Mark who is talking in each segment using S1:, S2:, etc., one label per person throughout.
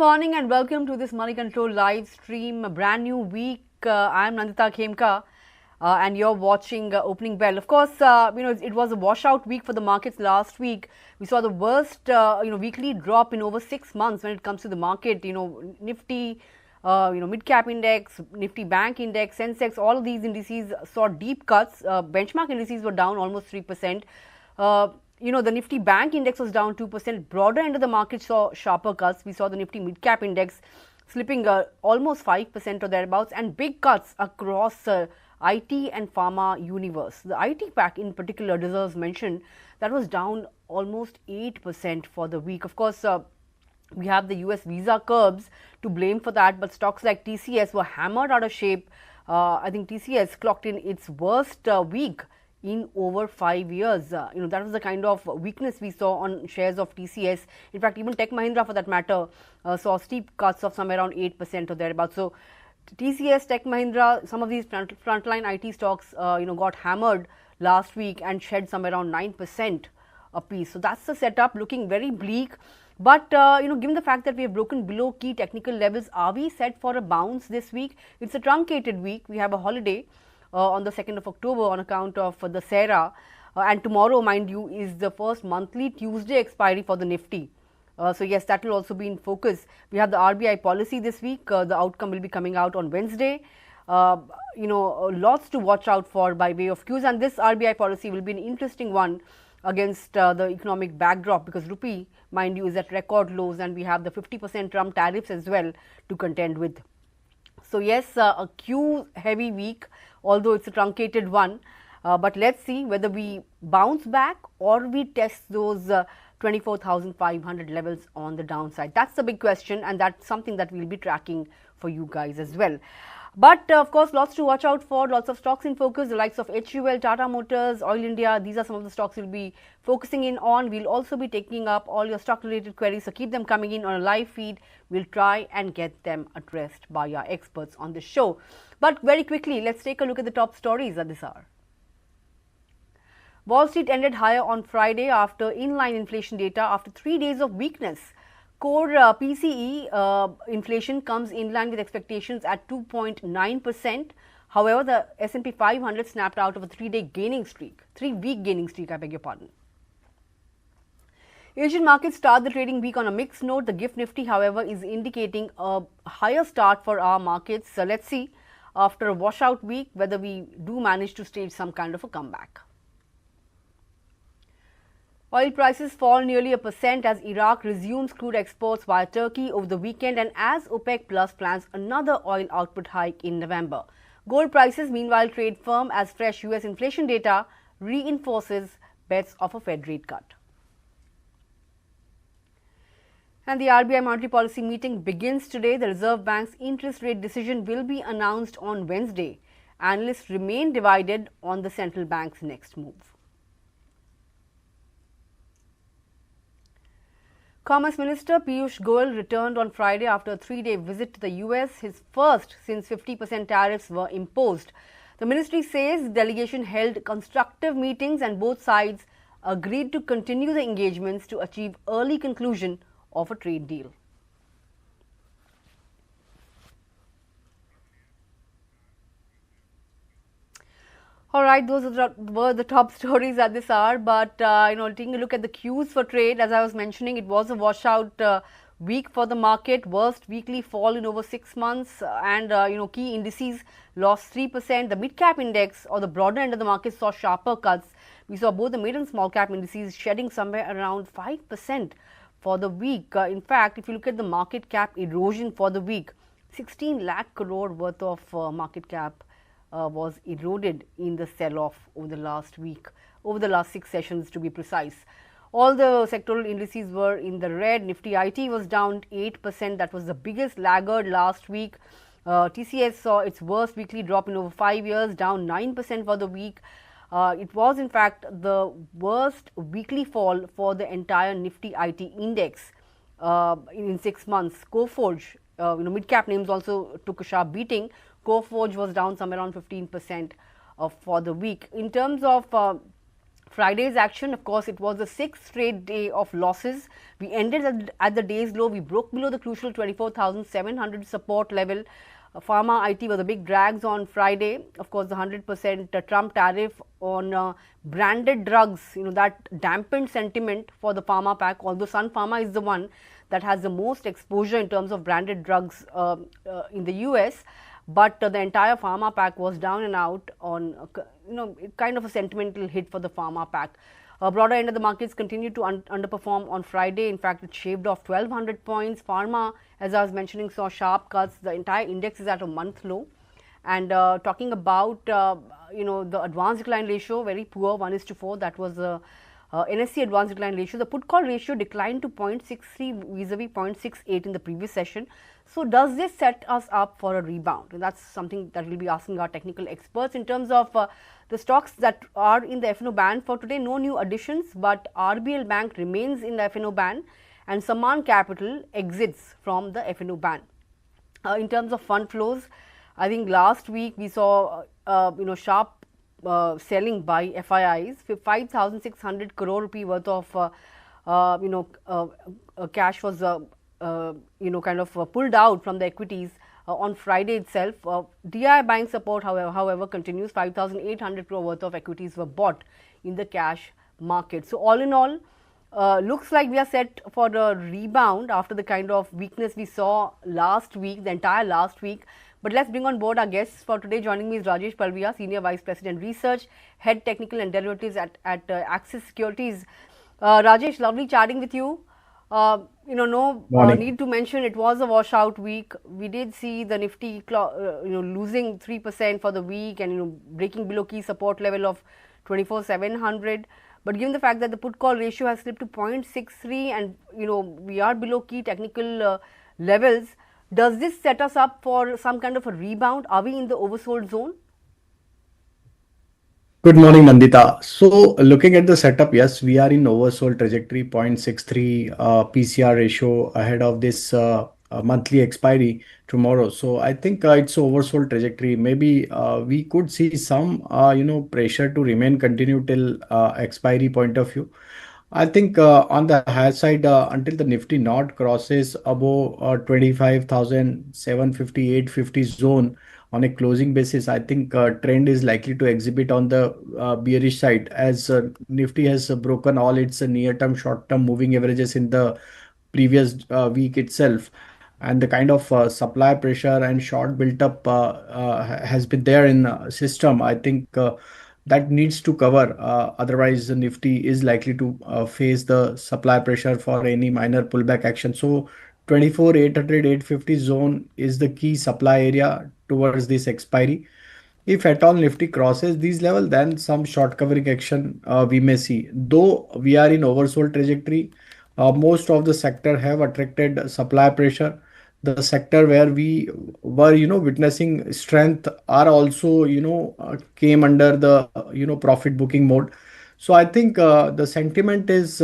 S1: morning and welcome to this Money Control live stream. A brand new week. I'm Nandita Khemka and you're watching Opening Bell. Of course, it was a washout week for the markets last week. We saw the worst, weekly drop in over 6 months when it comes to the market. Nifty, mid-cap index, Nifty Bank index, Sensex, all of these indices saw deep cuts. Benchmark indices were down almost 3%. The Nifty Bank index was down 2%. Broader end of the market saw sharper cuts. We saw the Nifty mid-cap index slipping almost 5% or thereabouts, and big cuts across IT and pharma universe. The IT pack in particular deserves mention. That was down almost 8% for the week. Of course, we have the US visa curbs to blame for that, but stocks like TCS were hammered out of shape. I think TCS clocked in its worst week in over 5 years. That was the kind of weakness we saw on shares of TCS. In fact, even Tech Mahindra for that matter saw steep cuts of somewhere around 8% or thereabouts. So TCS, Tech Mahindra, some of these frontline IT stocks got hammered last week and shed somewhere around 9% a piece. So that's the setup, looking very bleak. But given the fact that we have broken below key technical levels, are we set for a bounce this week? It's a truncated week. We have a holiday on the 2nd of October on account of the Sera, and tomorrow, mind you, is the first monthly Tuesday expiry for the Nifty. So yes, that will also be in focus. We have the RBI policy this week. The outcome will be coming out on Wednesday. Lots to watch out for by way of cues, and this RBI policy will be an interesting one against the economic backdrop, because rupee, mind you, is at record lows, and we have the 50% Trump tariffs as well to contend with. So yes, a Q heavy week, although it's a truncated one, but let's see whether we bounce back or we test those 24,500 levels on the downside. That's the big question, and that's something that we'll be tracking for you guys as well. But of course, lots to watch out for, lots of stocks in focus, the likes of HUL, Tata Motors, Oil India. These are some of the stocks we'll be focusing in on. We'll also be taking up all your stock related queries, so keep them coming in on a live feed. We'll try and get them addressed by our experts on the show. But very quickly, let's take a look at the top stories at this hour. Wall Street ended higher on Friday after inline inflation data after 3 days of weakness. Core PCE inflation comes in line with expectations at 2.9%. However, the S&P 500 snapped out of a 3-week gaining streak, I beg your pardon. Asian markets start the trading week on a mixed note. The GIFT Nifty, however, is indicating a higher start for our markets. So let's see, after a washout week, whether we do manage to stage some kind of a comeback. Oil prices fall nearly 1% as Iraq resumes crude exports via Turkey over the weekend, and as OPEC Plus plans another oil output hike in November. Gold prices meanwhile trade firm as fresh US inflation data reinforces bets of a Fed rate cut. And the RBI monetary policy meeting begins today. The Reserve Bank's interest rate decision will be announced on Wednesday. Analysts remain divided on the central bank's next move. Commerce Minister Piyush Goyal returned on Friday after a 3-day visit to the US, his first since 50% tariffs were imposed. The ministry says the delegation held constructive meetings and both sides agreed to continue the engagements to achieve early conclusion of a trade deal. All right, those were the top stories at this hour, but taking a look at the cues for trade, as I was mentioning, it was a washout week for the market, worst weekly fall in over 6 months, and key indices lost 3%. The mid-cap index or the broader end of the market saw sharper cuts. We saw both the mid and small cap indices shedding somewhere around 5% for the week. In fact, if you look at the market cap erosion for the week, 16 lakh crore worth of market cap was eroded in the sell-off over the last week, over the last 6 sessions to be precise. All the sectoral indices were in the red. Nifty IT was down 8%. That was the biggest laggard last week. TCS saw its worst weekly drop in over 5 years, down 9% for the week. It was in fact the worst weekly fall for the entire Nifty IT index in 6 months. Coforge, mid-cap names also took a sharp beating. Coforge was down somewhere around 15% for the week. In terms of Friday's action, of course, it was the sixth straight day of losses. We ended at the day's low. We broke below the crucial 24,700 support level. Pharma IT were the big drags on Friday. Of course, the 100% Trump tariff on branded drugs, that dampened sentiment for the pharma pack. Although Sun Pharma is the one that has the most exposure in terms of branded drugs in the US, but the entire pharma pack was down and out on kind of a sentimental hit for the pharma pack. Broader end of the markets continued to underperform on Friday. In fact, it shaved off 1200 points. Pharma, as I was mentioning, saw sharp cuts. The entire index is at a month low. And talking about the advanced decline ratio, very poor, 1:4. That was the NSE advanced decline ratio. The put call ratio declined to 0.63 vis-a-vis 0.68 in the previous session. So, does this set us up for a rebound? And that's something that we'll be asking our technical experts. In terms of the stocks that are in the F&O ban for today, no new additions, but RBL Bank remains in the F&O ban and Sammaan Capital exits from the F&O ban. In terms of fund flows, I think last week we saw sharp selling by FIIs. 5,600 crore rupee worth of cash was kind of pulled out from the equities on Friday itself. DI Bank support, however, continues. 5,800 crore worth of equities were bought in the cash market. So, all in all, looks like we are set for a rebound after the kind of weakness we saw last week, the entire last week. But let's bring on board our guests for today. Joining me is Rajesh Palviya, Senior Vice President Research, Head Technical and Derivatives at Axis Securities. Rajesh, lovely chatting with you. Need to mention it was a washout week. We did see the Nifty losing 3% for the week and breaking below key support level of 24,700. But given the fact that the put call ratio has slipped to 0.63 and we are below key technical levels, does this set us up for some kind of a rebound? Are we in the oversold zone?
S2: Good morning, Nandita. So, looking at the setup, yes, we are in oversold trajectory, 0.63 PCR ratio ahead of this monthly expiry tomorrow. So, I think it's oversold trajectory. Maybe we could see some, pressure to remain continued till expiry point of view. I think on the higher side, until the Nifty not crosses above 25,750, 850 zone on a closing basis, I think trend is likely to exhibit on the bearish side as Nifty has broken all its near-term, short-term moving averages in the previous week itself. And the kind of supply pressure and short built up has been there in system. I think that needs to cover. Otherwise, the Nifty is likely to face the supply pressure for any minor pullback action. So 24,800, 850 zone is the key supply area towards this expiry. If at all Nifty crosses these level, then some short covering action we may see. Though we are in oversold trajectory, most of the sector have attracted supply pressure. The sector where we were, witnessing strength are also, came under the, profit booking mode. So I think the sentiment is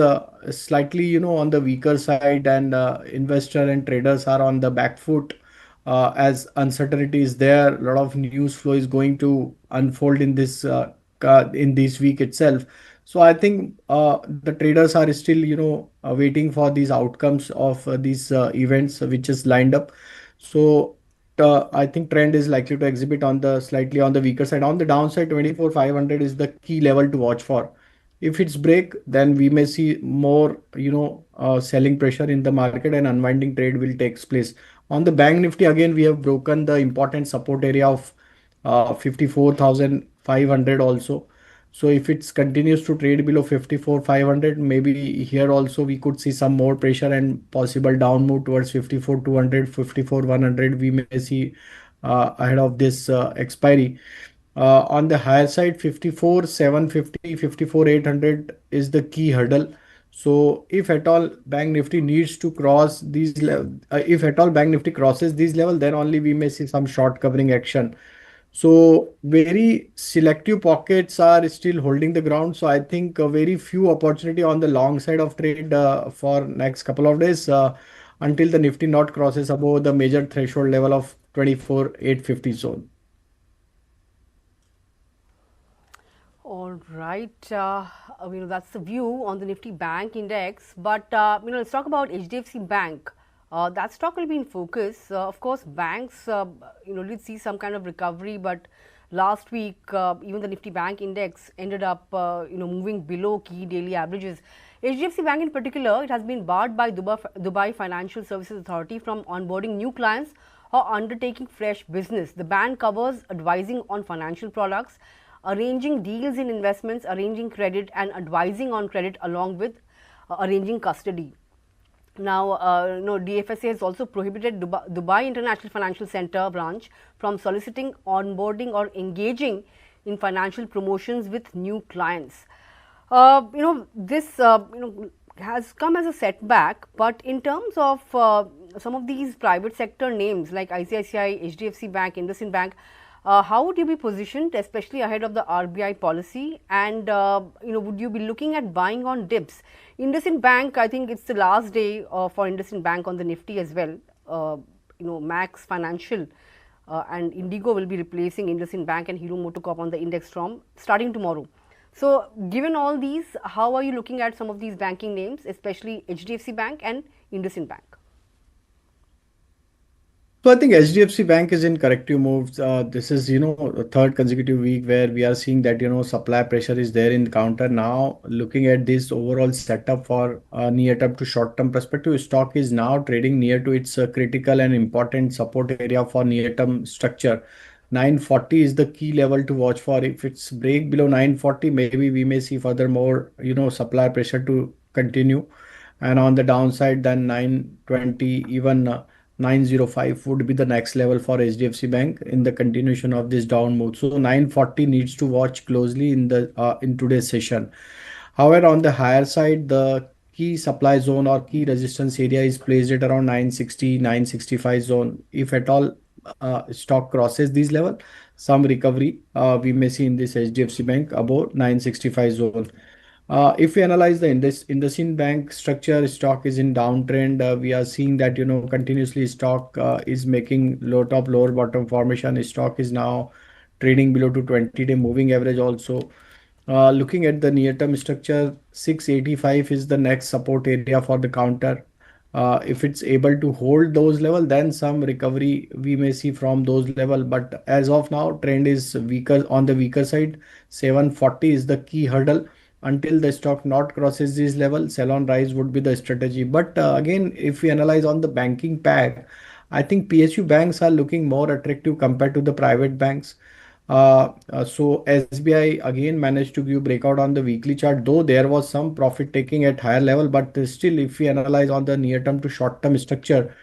S2: slightly, on the weaker side, and investor and traders are on the back foot as uncertainty is there. A lot of news flow is going to unfold in this week itself. So I think the traders are still, waiting for these outcomes of these events which is lined up. So I think trend is likely to exhibit on the slightly on the weaker side. On the downside, 24,500 is the key level to watch for. If it's break, then we may see more, selling pressure in the market and unwinding trade will take place. On the bank Nifty, again, we have broken the important support area of 54,500 also. So if it continues to trade below 54,500, maybe here also we could see some more pressure and possible down move towards 54,200, 54,100 we may see ahead of this expiry. On the higher side, 54,750, 54,800 is the key hurdle. So if at all Bank Nifty needs to cross these if at all Bank Nifty crosses these level, then only we may see some short covering action. So very selective pockets are still holding the ground. So I think a very few opportunity on the long side of trade for next couple of days until the Nifty not crosses above the major threshold level of 24,850 zone.
S1: All right, that's the view on the Nifty Bank Index. But let's talk about HDFC Bank. That stock will be in focus. Of course, banks did see some kind of recovery, but last week even the Nifty Bank Index ended up moving below key daily averages. HDFC Bank in particular, it has been barred by Dubai Financial Services Authority from onboarding new clients or undertaking fresh business. The ban covers advising on financial products, arranging deals in investments, arranging credit, and advising on credit, along with arranging custody. Now, DFSA has also prohibited Dubai International Financial Center branch from soliciting, onboarding, or engaging in financial promotions with new clients. This has come as a setback, but in terms of some of these private sector names like ICICI, HDFC Bank, IndusInd Bank, how would you be positioned, especially ahead of the RBI policy? And would you be looking at buying on dips? IndusInd Bank, I think it's the last day for IndusInd Bank on the Nifty as well. Max Financial and Indigo will be replacing IndusInd Bank and Hero MotoCorp on the index from starting tomorrow. So, given all these, how are you looking at some of these banking names, especially HDFC Bank and IndusInd Bank?
S2: So I think HDFC Bank is in corrective moves. This is, a third consecutive week where we are seeing that, supply pressure is there in the counter. Now, looking at this overall setup for near-term to short-term perspective, stock is now trading near to its critical and important support area for near-term structure. 940 is the key level to watch for. If it's break below 940, maybe we may see further more, supply pressure to continue. And on the downside, then 920, even 905 would be the next level for HDFC Bank in the continuation of this down move. So 940 needs to watch closely in today's session. However, on the higher side, the key supply zone or key resistance area is placed at around 960, 965 zone. If at all stock crosses this level, some recovery we may see in this HDFC Bank above 965 zone. If we analyze the IndusInd Bank structure, stock is in downtrend. We are seeing that continuously stock is making low top, lower bottom formation. Stock is now trading below to 20-day moving average also. Looking at the near-term structure, 685 is the next support area for the counter. If it's able to hold those level, then some recovery we may see from those level. But as of now, trend is weaker on the weaker side. 740 is the key hurdle. Until the stock not crosses this level, sell on rise would be the strategy. But again, if we analyze on the banking pack, I think PSU banks are looking more attractive compared to the private banks. So SBI again managed to give breakout on the weekly chart, though there was some profit taking at higher level. But still, if we analyze on the near term to short term structure,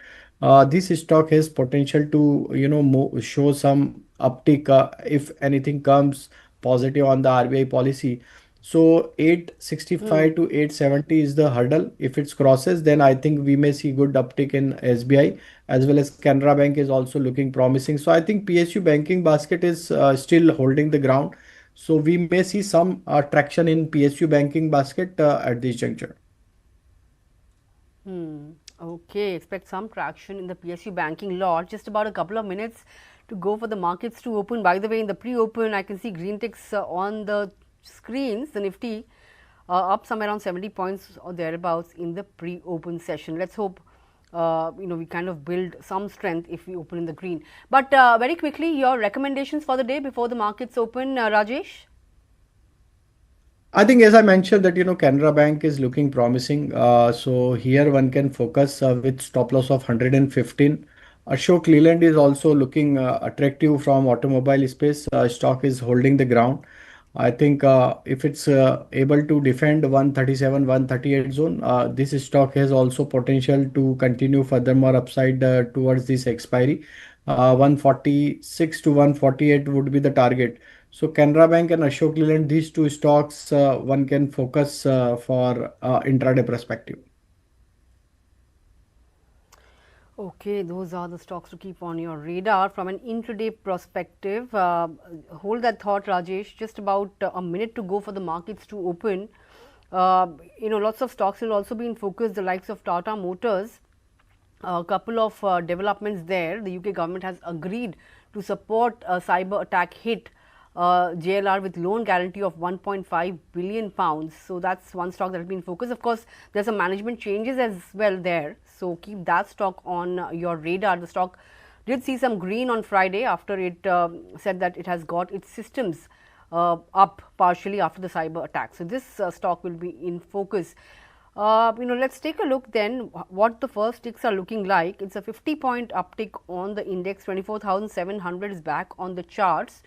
S2: this stock has potential to show some uptick if anything comes positive on the RBI policy. So 865 to 870 is the hurdle. If it crosses, then I think we may see good uptick in SBI, as well as Canara Bank is also looking promising. So I think PSU banking basket is still holding the ground. So we may see some traction in PSU banking basket at this juncture.
S1: Okay, expect some traction in the PSU banking lot. Just about a couple of minutes to go for the markets to open. By the way, in the pre-open, I can see green ticks on the screens. The Nifty up somewhere around 70 points or thereabouts in the pre-open session. Let's hope we kind of build some strength if we open in the green. But very quickly, your recommendations for the day before the markets open, Rajesh?
S2: I think, as I mentioned, that Canara Bank is looking promising. So here one can focus with stop loss of 115. Ashok Leland is also looking attractive from automobile space. Stock is holding the ground. I think if it's able to defend 137, 138 zone, this stock has also potential to continue furthermore upside towards this expiry. 146 to 148 would be the target. So Canara Bank and Ashok Leyland, these two stocks, one can focus for intraday perspective.
S1: Okay, those are the stocks to keep on your radar from an intraday perspective. Hold that thought, Rajesh. Just about a minute to go for the markets to open. Lots of stocks will also be in focus, the likes of Tata Motors. A couple of developments there. The UK government has agreed to support a cyber attack hit JLR with loan guarantee of 1.5 billion pounds. So that's one stock that has been focused. Of course, there's some management changes as well there. So keep that stock on your radar. The stock did see some green on Friday after it said that it has got its systems up partially after the cyber attack. So this stock will be in focus. Let's take a look then what the first ticks are looking like. It's a 50-point uptick on the index. 24,700 is back on the charts.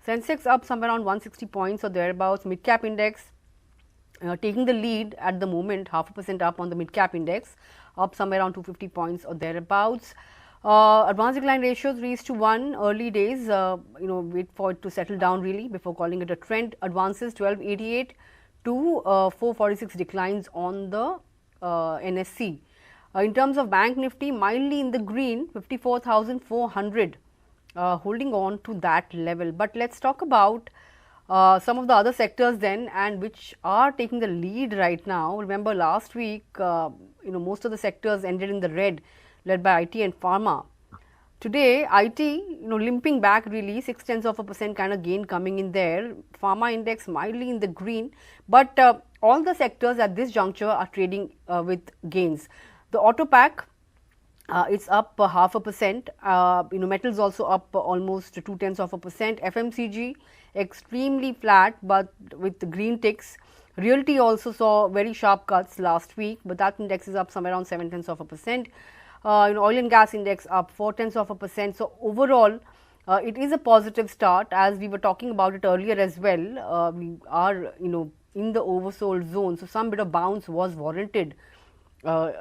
S1: Sensex up somewhere around 160 points or thereabouts. Mid cap index taking the lead at the moment, 0.5% up on the mid cap index, up somewhere around 250 points or thereabouts. Advanced decline ratios reached to 1 early days, wait for it to settle down really before calling it a trend. Advances 1288 to 446 declines on the NSE. In terms of Bank Nifty, mildly in the green, 54,400, holding on to that level. But let's talk about some of the other sectors then, and which are taking the lead right now. Remember last week, most of the sectors ended in the red, led by IT and pharma. Today, IT, limping back really, 0.6% kind of gain coming in there. Pharma index mildly in the green, but all the sectors at this juncture are trading with gains. The auto pack, it's up 0.5%. Metals also up almost 0.2%. FMCG extremely flat, but with the green ticks. Realty also saw very sharp cuts last week, but that index is up somewhere around 0.7%. Oil and gas index up 0.4%. So overall, it is a positive start, as we were talking about it earlier as well. We are in the oversold zone, so some bit of bounce was warranted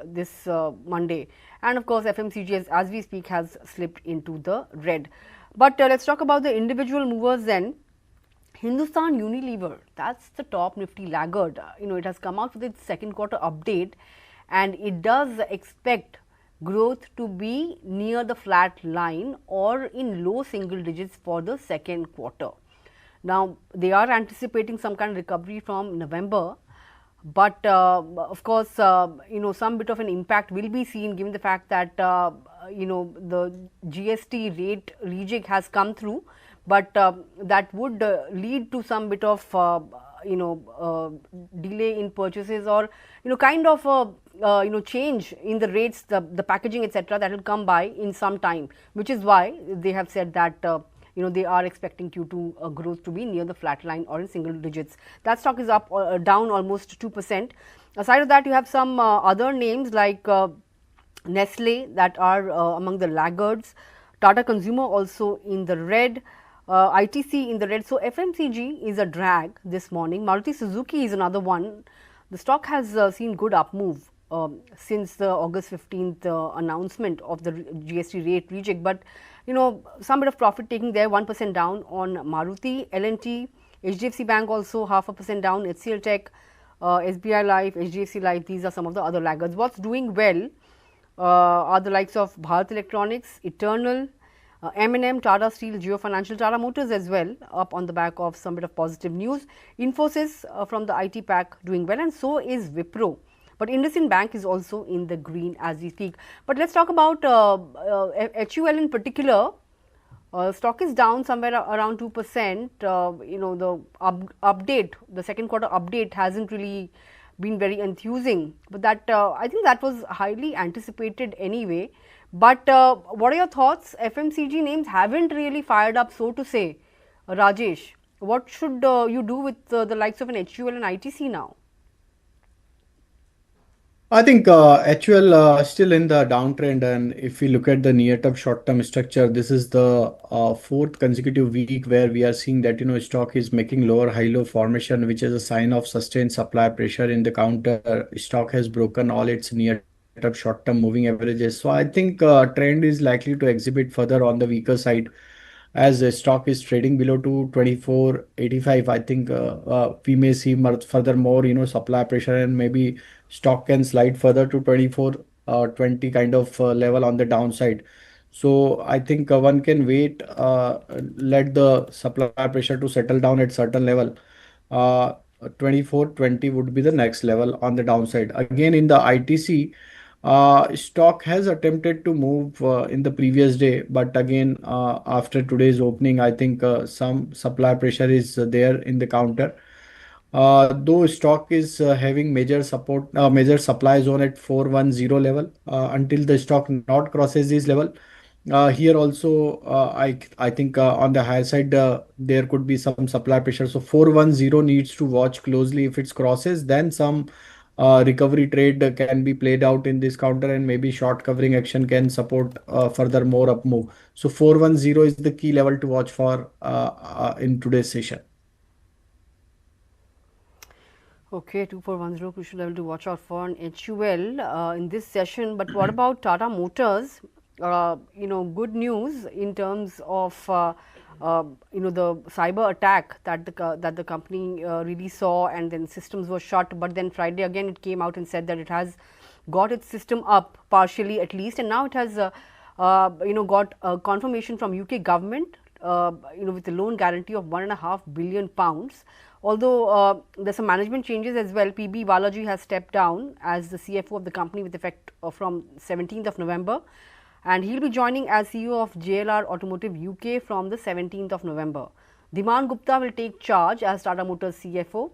S1: this Monday. And of course, FMCG as we speak has slipped into the red. But let's talk about the individual movers then. Hindustan Unilever, that's the top Nifty laggard. It has come out with its second quarter update, and it does expect growth to be near the flat line or in low single digits for the second quarter. Now, they are anticipating some kind of recovery from November, but of course, some bit of an impact will be seen given the fact that the GST rate rejig has come through, but that would lead to some bit of delay in purchases, or kind of change in the rates, the packaging, etc., that will come by in some time, which is why they have said that they are expecting Q2 growth to be near the flat line or in single digits. That stock is up down almost 2%. Aside of that, you have some other names like Nestle that are among the laggards. Tata Consumer also in the red. ITC in the red. So FMCG is a drag this morning. Maruti Suzuki is another one. The stock has seen good up move since the August 15th announcement of the GST rate rejig, but some bit of profit taking there, 1% down on Maruti. L&T, HDFC Bank also 0.5% down. HCL Tech, SBI Life, HDFC Life, these are some of the other laggards. What's doing well are the likes of Bharat Electronics, Eternal, M&M, Tata Steel, Geo Financial, Tata Motors as well, up on the back of some bit of positive news. Infosys from the IT pack doing well, and so is Wipro. But IndusInd Bank is also in the green as we speak. But let's talk about HUL in particular. Stock is down somewhere around 2%. The update, the second quarter update hasn't really been very enthusing, but that I think that was highly anticipated anyway. But what are your thoughts? FMCG names haven't really fired up, so to say. Rajesh, what should you do with the likes of an HUL and ITC now?
S2: I think HUL still in the downtrend, and if we look at the near-term, short-term structure, this is the fourth consecutive week where we are seeing that stock is making lower high-low formation, which is a sign of sustained supply pressure in the counter. Stock has broken all its near-term, short-term moving averages. So I think trend is likely to exhibit further on the weaker side as the stock is trading below to 24.85. I think we may see further more supply pressure, and maybe stock can slide further to 24.20 kind of level on the downside. So I think one can wait, let the supply pressure to settle down at certain level. 24.20 would be the next level on the downside. Again, in the ITC, Stock has attempted to move in the previous day, but again, after today's opening, I think some supply pressure is there in the counter. Though stock is having major support, major supply zone at 410 level, until the stock not crosses this level. Here also, I think on the higher side, there could be some supply pressure. So 410 needs to watch closely. If it crosses, then some recovery trade can be played out in this counter, and maybe short covering action can support further more up move. So 410 is the key level to watch for in today's session.
S1: Okay, 2410 crucial level to watch out for on HUL in this session. But what about Tata Motors? Good news in terms of the cyber attack that the company really saw, and then systems were shut. But then Friday again it came out and said that it has got its system up partially at least, and now it has got a confirmation from UK government with a loan guarantee of £1.5 billion. Although there's some management changes as well. PB Balaji has stepped down as the CFO of the company with effect from 17th of November, and he'll be joining as CEO of JLR Automotive UK from the 17th of November. Dhiman Gupta will take charge as Tata Motors CFO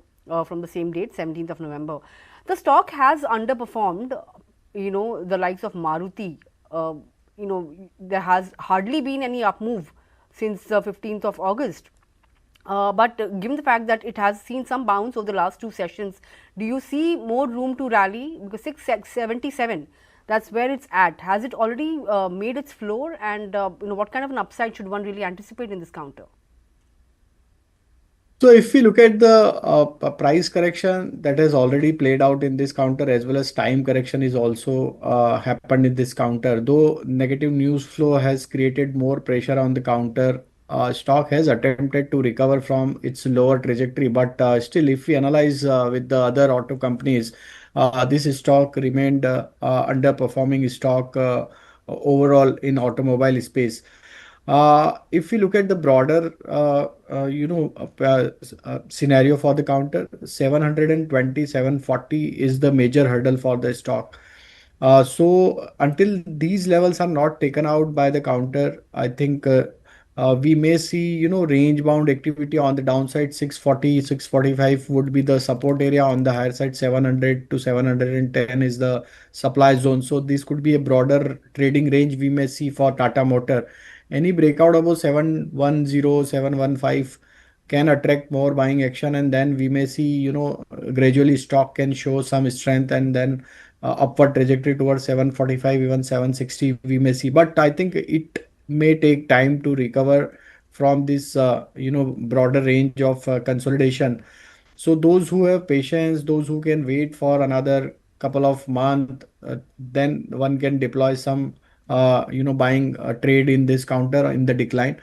S1: from the same date, 17th of November. The stock has underperformed, the likes of Maruti. There has hardly been any up move since the 15th of August. But given the fact that it has seen some bounce over the last two sessions, do you see more room to rally? Because 677, that's where it's at. Has it already made its floor, and what kind of an upside should one really anticipate in this counter?
S2: So if we look at the price correction that has already played out in this counter, as well as time correction is also happened in this counter, though negative news flow has created more pressure on the counter, stock has attempted to recover from its lower trajectory. But still, if we analyze with the other auto companies, this stock remained underperforming stock overall in automobile space. If we look at the broader, scenario for the counter, 720, 740 is the major hurdle for the stock. So until these levels are not taken out by the counter, I think we may see, range bound activity on the downside. 640, 645 would be the support area. On the higher side, 700 to 710 is the supply zone. So this could be a broader trading range we may see for Tata Motor. Any breakout above 710, 715 can attract more buying action, and then we may see, gradually stock can show some strength, and then upward trajectory towards 745, even 760 we may see. But I think it may take time to recover from this broader range of consolidation. So those who have patience, those who can wait for another couple of months, then one can deploy some buying trade in this counter in the decline.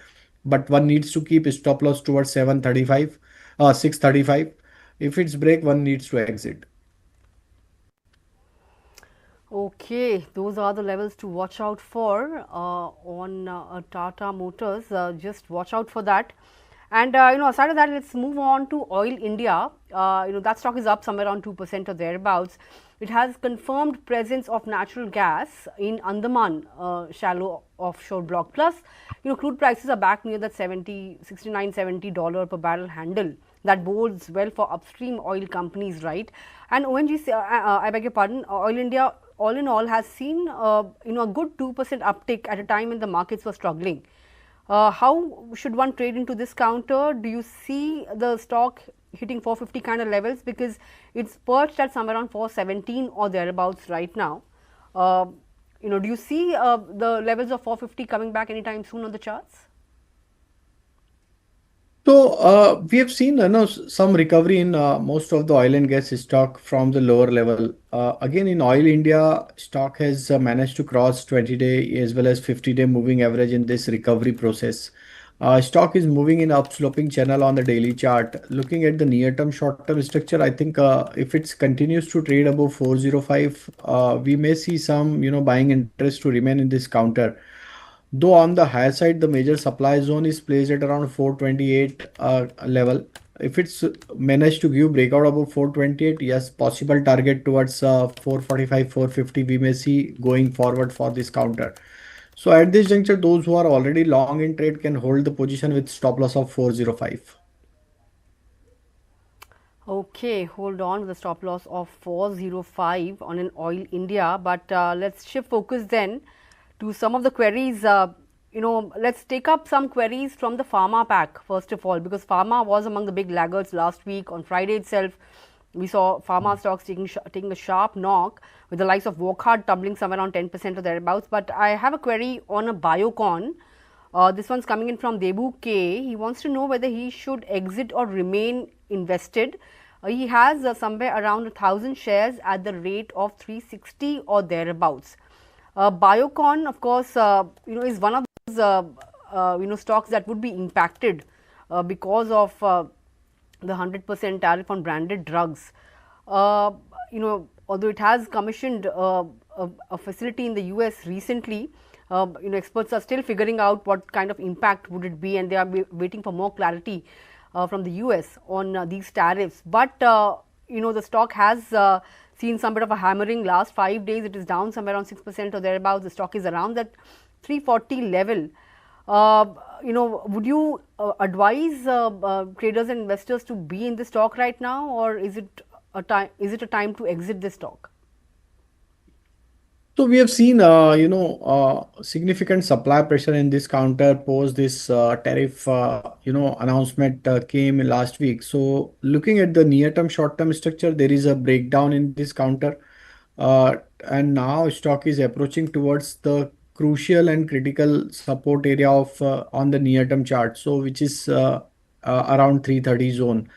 S2: But one needs to keep stop loss towards 735, 635. If it's break, one needs to exit.
S1: Okay, those are the levels to watch out for on Tata Motors. Just watch out for that. And aside of that, let's move on to Oil India. That stock is up somewhere around 2% or thereabouts. It has confirmed presence of natural gas in Andaman shallow offshore block. Plus, crude prices are back near that $69, $70 per barrel handle. That bodes well for upstream oil companies, right? And ONGC, I beg your pardon, Oil India, all in all, has seen a good 2% uptick at a time when the markets were struggling. How should one trade into this counter? Do you see the stock hitting 450 kind of levels, because it's perched at somewhere around 417 or thereabouts right now? Do you see the levels of 450 coming back anytime soon on the charts?
S2: So we have seen some recovery in most of the oil and gas stock from the lower level. Again, in Oil India, stock has managed to cross 20-day as well as 50-day moving average in this recovery process. Stock is moving in upsloping channel on the daily chart. Looking at the near-term, short-term structure, I think if it continues to trade above 405, we may see some buying interest to remain in this counter. Though on the higher side, the major supply zone is placed at around 428 level. if it's managed to give breakout above 428, yes, possible target towards 445, 450 we may see going forward for this counter. So at this juncture, those who are already long in trade can hold the position with stop loss of 405.
S1: Okay, hold on with the stop loss of 405 on an Oil India. But let's shift focus then to some of the queries. Let's take up some queries from the pharma pack first of all, because pharma was among the big laggards last week. On Friday itself, we saw pharma stocks taking a sharp knock, with the likes of Wockhardt tumbling somewhere around 10% or thereabouts. But I have a query on a Biocon. This one's coming in from Debu K. He wants to know whether he should exit or remain invested. He has somewhere around 1,000 shares at the rate of 360 or thereabouts. Biocon, of course, is one of those stocks that would be impacted because of the 100% tariff on branded drugs. Although it has commissioned a facility in the US recently, experts are still figuring out what kind of impact would it be, and they are waiting for more clarity from the US on these tariffs. But the stock has seen some bit of a hammering last 5 days. It is down somewhere around 6% or thereabouts. The stock is around that 340 level. Would you advise traders and investors to be in this stock right now, or is it a time to exit this stock?
S2: So we have seen, significant supply pressure in this counter post this tariff, announcement came last week. So looking at the near-term, short-term structure, there is a breakdown in this counter, and now stock is approaching towards the crucial and critical support area of on the near-term chart. So which is around 330 zone.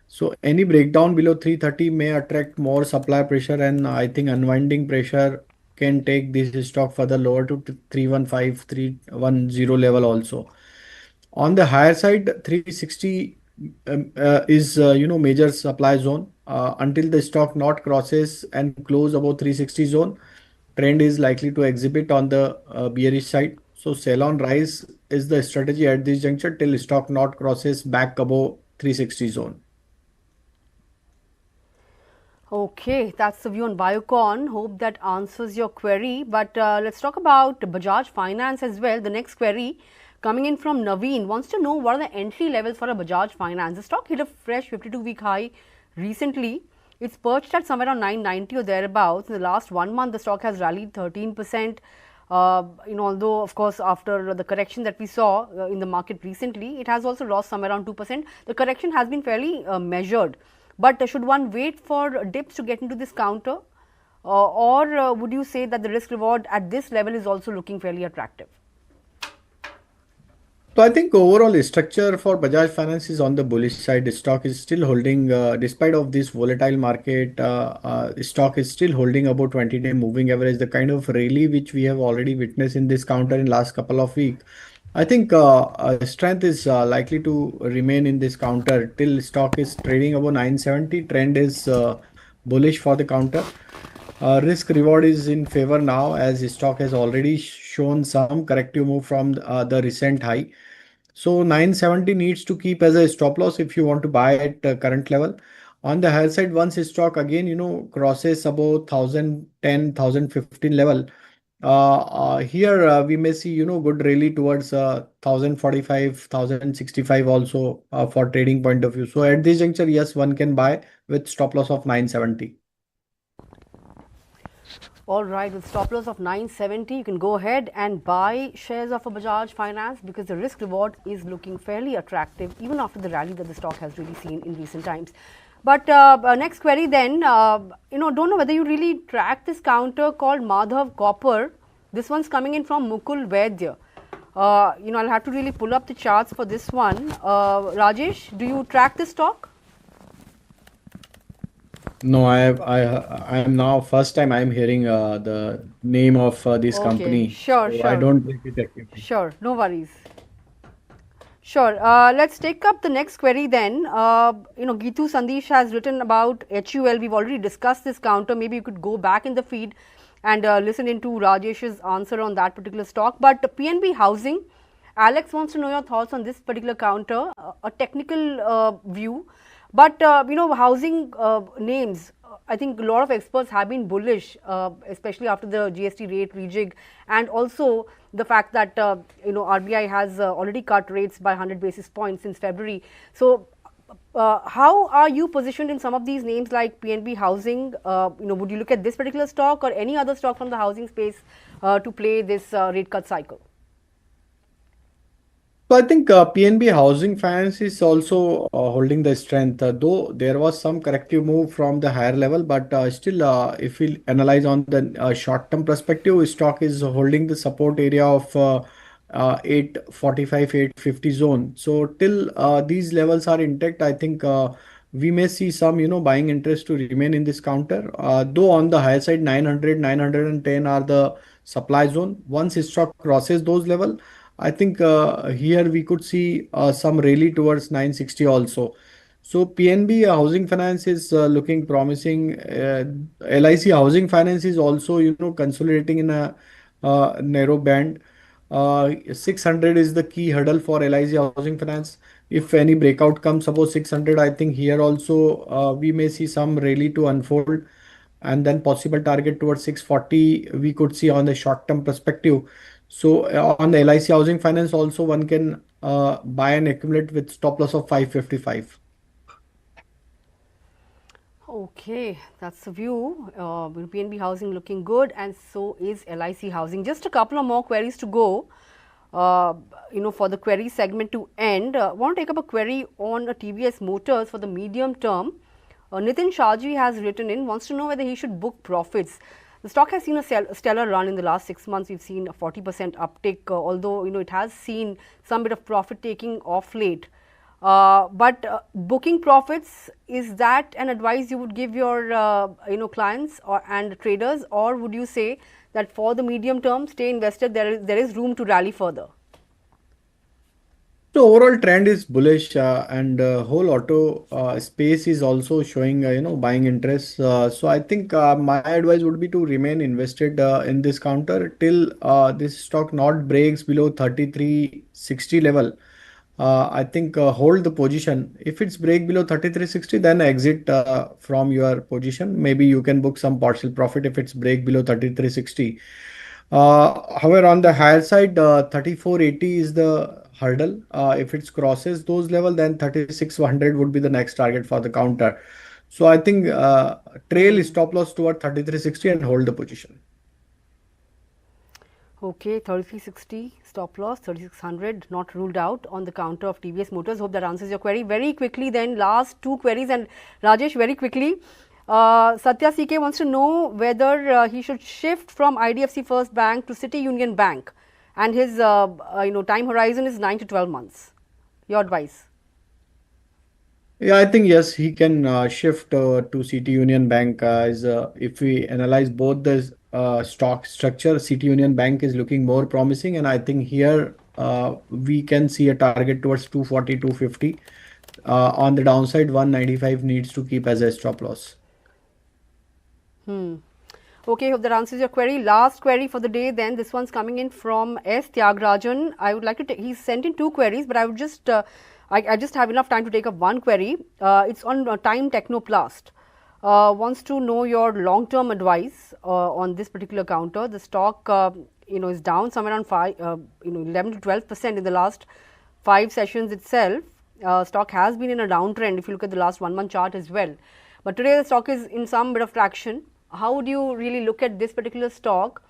S2: So any breakdown below 330 may attract more supply pressure, and I think unwinding pressure can take this stock further lower to 315, 310 level also. On the higher side, 360 is major supply zone. Until the stock not crosses and close above 360 zone, trend is likely to exhibit on the bearish side. So sell on rise is the strategy at this juncture till stock not crosses back above 360 zone.
S1: Okay, that's the view on Biocon. Hope that answers your query. But let's talk about Bajaj Finance as well. The next query coming in from Naveen wants to know what are the entry levels for a Bajaj Finance. The stock hit a fresh 52-week high recently. It's perched at somewhere around 990 or thereabouts. In the last 1 month, the stock has rallied 13%. Although of course after the correction that we saw in the market recently, it has also lost somewhere around 2%. The correction has been fairly measured. But should one wait for dips to get into this counter, or would you say that the risk reward at this level is also looking fairly attractive?
S2: So I think overall structure for Bajaj Finance is on the bullish side. The stock is still holding, despite of this volatile market, stock is still holding about 20-day moving average. The kind of rally which we have already witnessed in this counter in last couple of weeks, I think strength is likely to remain in this counter till stock is trading above 970. Trend is bullish for the counter. Risk reward is in favor now, as stock has already shown some corrective move from the recent high. So 970 needs to keep as a stop loss if you want to buy at current level. On the higher side, once stock again crosses about 1015 level, here we may see good rally towards 1045, 1065 also for trading point of view. So at this juncture, yes, one can buy with stop loss of 970.
S1: All right, with stop loss of 970, you can go ahead and buy shares of a Bajaj Finance because the risk reward is looking fairly attractive even after the rally that the stock has really seen in recent times. But next query then, don't know whether you really track this counter called Madhav Copper. This one's coming in from Mukul Vaidya. I'll have to really pull up the charts for this one. Rajesh, do you track this stock?
S2: No, I am now first time I am hearing the name of this company.
S1: Sure,
S2: so
S1: sure.
S2: I don't take it actively.
S1: Sure, no worries. Sure. Let's take up the next query then. Gitu Sandesh has written about HUL. We've already discussed this counter. Maybe you could go back in the feed and listen into Rajesh's answer on that particular stock. But PNB Housing Alex wants to know your thoughts on this particular counter, a technical view. But housing names, I think a lot of experts have been bullish, especially after the GST rate rejig, and also the fact that RBI has already cut rates by 100 basis points since February. So, how are you positioned in some of these names like PNB Housing? Would you look at this particular stock or any other stock from the housing space to play this rate cut cycle?
S2: So I think PNB Housing Finance is also holding the strength, though there was some corrective move from the higher level, but still, if we analyze on the short-term perspective, stock is holding the support area of 845, 850 zone. So till these levels are intact, I think we may see some, buying interest to remain in this counter. Though on the higher side, 900, 910 are the supply zone. Once stock crosses those levels, I think here we could see some rally towards 960 also. So PNB Housing Finance is looking promising. LIC Housing Finance is also, consolidating in a narrow band. 600 is the key hurdle for LIC Housing Finance. If any breakout comes above 600, I think here also we may see some rally to unfold, and then possible target towards 640 we could see on the short term perspective. So on the LIC Housing Finance also one can buy and accumulate with stop loss of 555.
S1: Okay, that's the view. PNB Housing looking good, and so is LIC Housing. Just a couple of more queries to go. For the query segment to end, want to take up a query on TVS Motors for the medium term. Nitin Shaji has written in, wants to know whether he should book profits. The stock has seen a stellar run in the last 6 months. We've seen a 40% uptick, although it has seen some bit of profit taking off late. But booking profits, is that an advice you would give your clients and traders, or would you say that for the medium term, stay invested, there is room to rally further?
S2: So overall trend is bullish, and whole auto space is also showing buying interest. So I think my advice would be to remain invested in this counter till this stock not breaks below 3360 level. I think hold the position. If it's break below 3360, then exit from your position. Maybe you can book some partial profit if it's break below 3360. However, on the higher side, 3480 is the hurdle. If it crosses those level, then 3600 would be the next target for the counter. So I think trail stop loss toward 3360 and hold the position.
S1: Okay, 3360 stop loss, 3600 not ruled out on the counter of TVS Motors. Hope that answers your query. Very quickly then, last two queries, and Rajesh, very quickly. Satya CK wants to know whether he should shift from IDFC First Bank to City Union Bank, and his time horizon is 9 to 12 months. Your advice?
S2: Yeah, I think yes, he can shift to City Union Bank. As if we analyze both the stock structure, City Union Bank is looking more promising, and I think here we can see a target towards 240, 250. On the downside, 195 needs to keep as a stop loss.
S1: Okay, hope that answers your query. Last query for the day then. This one's coming in from S. Tyagarajan. I would like to take, he's sent in two queries, but I would just, I just have enough time to take up one query. It's on Time Technoplast. Wants to know your long-term advice on this particular counter. The stock, is down somewhere around 11 to 12% in the last 5 sessions itself. Stock has been in a downtrend if you look at the last 1 month chart as well. But today the stock is in some bit of traction. How would you really look at this particular stock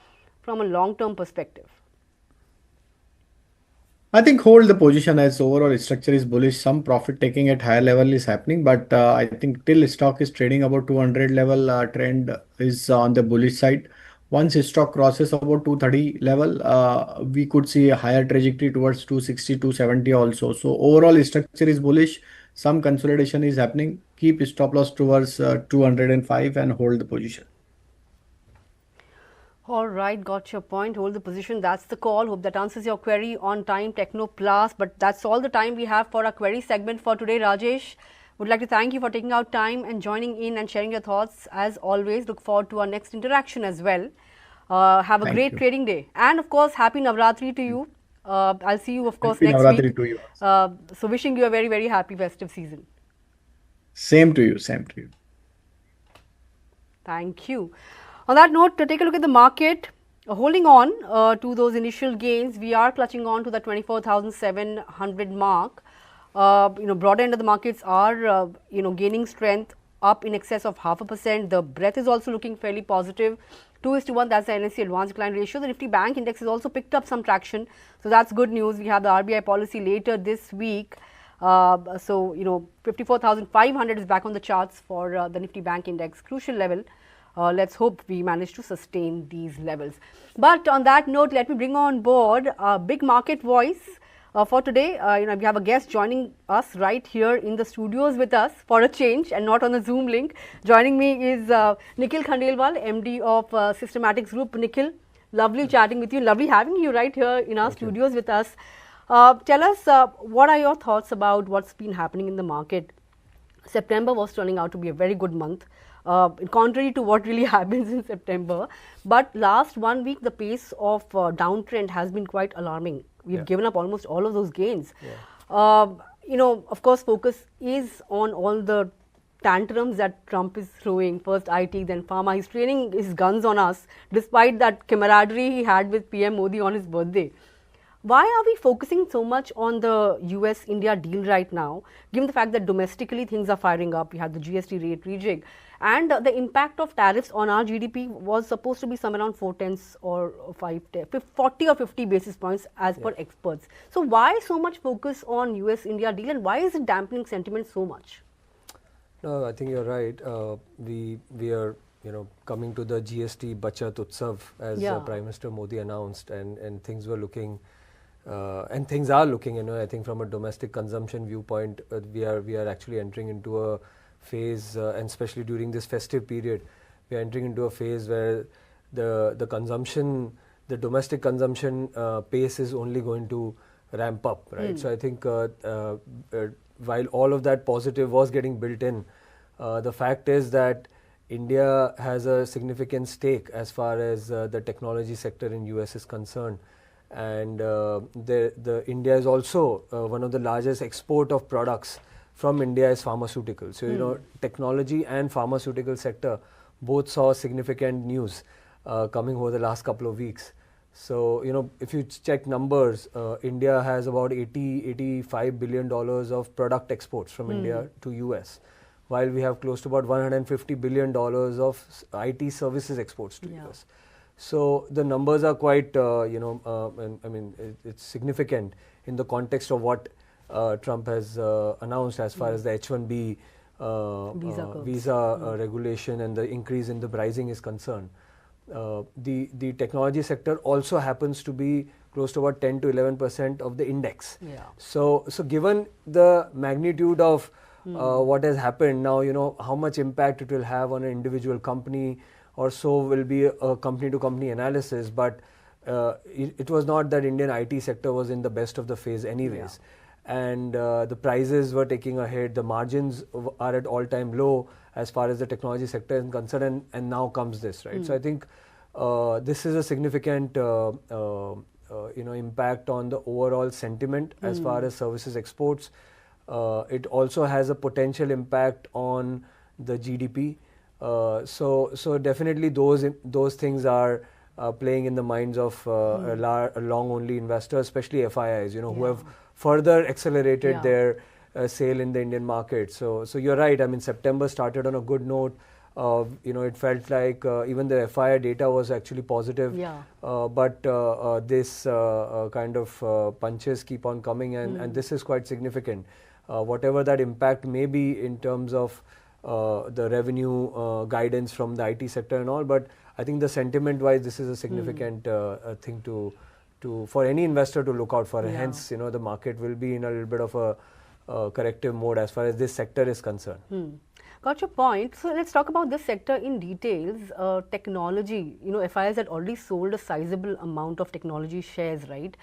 S1: from a long-term perspective?
S2: I think hold the position as overall structure is bullish. Some profit taking at higher level is happening, but I think till stock is trading about 200 level, trend is on the bullish side. Once stock crosses about 230 level, we could see a higher trajectory towards 260, 270 also. So overall structure is bullish. Some consolidation is happening. Keep stop loss towards 205 and hold the position.
S1: All right, got your point. Hold the position. That's the call. Hope that answers your query on Time Technoplast. But that's all the time we have for our query segment for today. Rajesh, would like to thank you for taking out time and joining in and sharing your thoughts. As always, look forward to our next interaction as well. Have a great trading day. And of course, happy Navratri to you. I'll see you, of course,
S2: Happy
S1: next week.
S2: Navratri to you also.
S1: So wishing you a very, very happy festive season.
S2: Same to you, same to you.
S1: Thank you. On that note, to take a look at the market, holding on to those initial gains, we are clutching on to the 24,700 mark. Broader end of the markets are, gaining strength up in excess of 0.5%. The breadth is also looking fairly positive. 2:1, that's the NSE advanced decline ratio. The Nifty Bank index has also picked up some traction. So that's good news. We have the RBI policy later this week. 54,500 is back on the charts for the Nifty Bank index, crucial level. Let's hope we manage to sustain these levels. But on that note, let me bring on board a big market voice for today. We have a guest joining us right here in the studios with us for a change and not on the Zoom link. Joining me is Nikhil Khandelwal, MD of Systematix Group. Nikhil, lovely chatting with you. Lovely having you right here in our studios with us. Tell us, what are your thoughts about what's been happening in the market? September was turning out to be a very good month, contrary to what really happens in September. But last 1 week, the pace of downtrend has been quite alarming. We've given up almost all of those gains. Of course, focus is on all the tantrums that Trump is throwing. First IT, then pharma. He's training his guns on us, despite that camaraderie he had with PM Modi on his birthday. Why are we focusing so much on the US-India deal right now, given the fact that domestically things are firing up? We had the GST rate rejig, and the impact of tariffs on our GDP was supposed to be somewhere around 4/10 or 40 or 50 basis points as per experts. So why so much focus on US-India deal, and why is it dampening sentiment so much?
S3: No, I think you're right. We are coming to the GST Bachat Utsav as Prime Minister Modi announced, and things were looking. And things are looking, I think from a domestic consumption viewpoint, we are actually entering into a phase, and especially during this festive period, we are entering into a phase where the consumption, the domestic consumption pace is only going to ramp up, right? So I think while all of that positive was getting built in, the fact is that India has a significant stake as far as the technology sector in US is concerned. And the India is also one of the largest export of products from India is pharmaceuticals. So technology and pharmaceutical sector both saw significant news coming over the last couple of weeks. So if you check numbers, India has about $85 billion of product exports from India to US, while we have close to about $150 billion of IT services exports to US. So the numbers are quite, it's significant in the context of what Trump has announced as far as the H-1B visa regulation and the increase in the pricing is concerned. The technology sector also happens to be close to about 10 to 11% of the index. So given the magnitude of what has happened now, how much impact it will have on an individual company or so will be a company-to-company analysis, but it was not that Indian IT sector was in the best of the phase anyways. And the prices were taking a hit, the margins are at all-time low as far as the technology sector is concerned, and now comes this, right? So I think this is a significant impact on the overall sentiment as far as services exports. It also has a potential impact on the GDP. So definitely those things are playing in the minds of long-only investors, especially FIIs, who have further accelerated their sale in the Indian market. So you're right. I mean, September started on a good note. It felt like even the FII data was actually positive. But this kind of punches keep on coming, and this is quite significant. Whatever that impact may be in terms of the revenue guidance from the IT sector and all, but I think the sentiment-wise, this is a significant thing to for any investor to look out for. Hence, the market will be in a little bit of a corrective mode as far as this sector is concerned.
S1: Got your point. So let's talk about this sector in details. Technology, FIs had already sold a sizable amount of technology shares, right?